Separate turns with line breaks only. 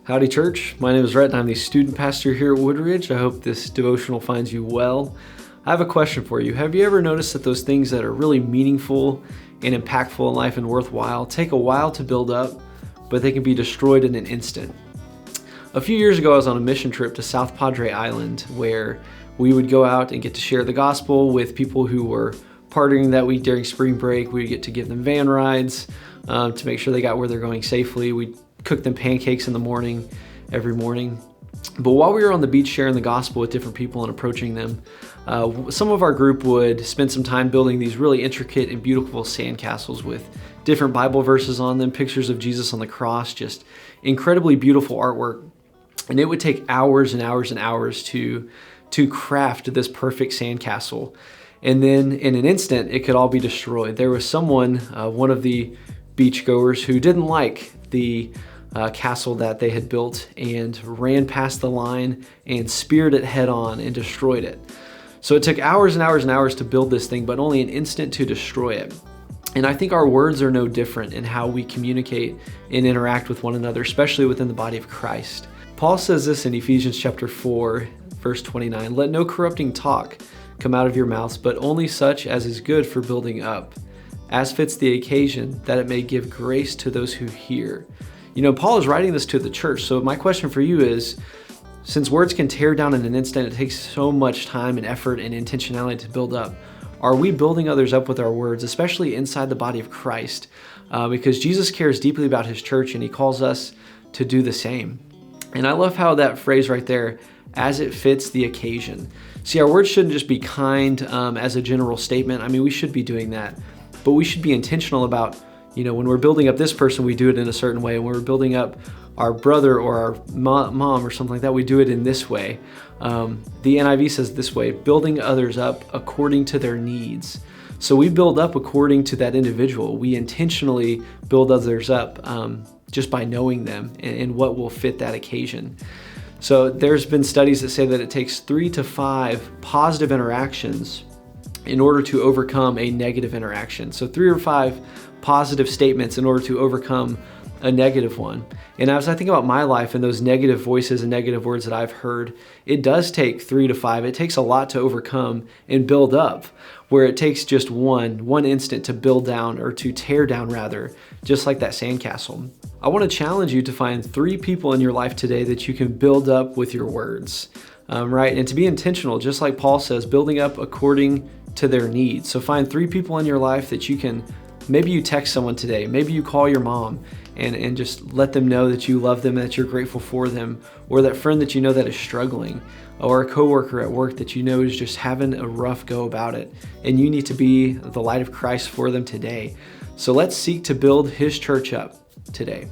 Howdy church, my name is Rhett and I'm the student pastor here at Woodridge. I hope this devotional finds you well. I have a question for you. Have you ever noticed that those things that are really meaningful and impactful in life and worthwhile take a while to build up, but they can be destroyed in an instant? A few years ago, I was on a mission trip to South Padre Island where we would go out and get to share the gospel with people who were partying that week during spring break. We'd get to give them van rides to make sure they got where they're going safely. We'd cook them pancakes in the morning, every morning. But while we were on the beach sharing the gospel with different people and approaching them, some of our group would spend some time building these really intricate and beautiful sandcastles with different Bible verses on them, pictures of Jesus on the cross, just incredibly beautiful artwork. And it would take hours and hours and hours to craft this perfect sandcastle. And then in an instant, it could all be destroyed. There was someone, one of the beachgoers, who didn't like the castle that they had built and ran past the line and speared it head on and destroyed it. So it took hours and hours and hours to build this thing, but only an instant to destroy it. And I think our words are no different in how we communicate and interact with one another, especially within the body of Christ. Paul says this in Ephesians chapter 4, verse 29, "Let no corrupting talk come out of your mouths, but only such as is good for building up, as fits the occasion, that it may give grace to those who hear." You know, Paul is writing this to the church. So my question for you is, since words can tear down in an instant, it takes so much time and effort and intentionality to build up. Are we building others up with our words, especially inside the body of Christ? Because Jesus cares deeply about his church and he calls us to do the same. And I love how that phrase right there, as it fits the occasion. See, our words shouldn't just be kind as a general statement. I mean, we should be doing that, but we should be intentional about, when we're building up this person, we do it in a certain way. And when we're building up our brother or our mom or something like that, we do it in this way. The NIV says this way, building others up according to their needs. So we build up according to that individual. We intentionally build others up just by knowing them and what will fit that occasion. So there's been studies that say that it takes 3 to 5 positive interactions in order to overcome a negative interaction. So 3 or 5 positive statements in order to overcome a negative one. And as I think about my life and those negative voices and negative words that I've heard, it does take 3 to 5. It takes a lot to overcome and build up, where it takes just one instant to build down, or to tear down rather, just like that sandcastle. I want to challenge you to find 3 people in your life today that you can build up with your words, right? And to be intentional, just like Paul says, building up according to their needs. So find 3 people in your life that you can, maybe you text someone today, maybe you call your mom and just let them know that you love them, that you're grateful for them, or that friend that you know that is struggling, or a coworker at work that you know is just having a rough go about it, and you need to be the light of Christ for them today. So let's seek to build his church up today.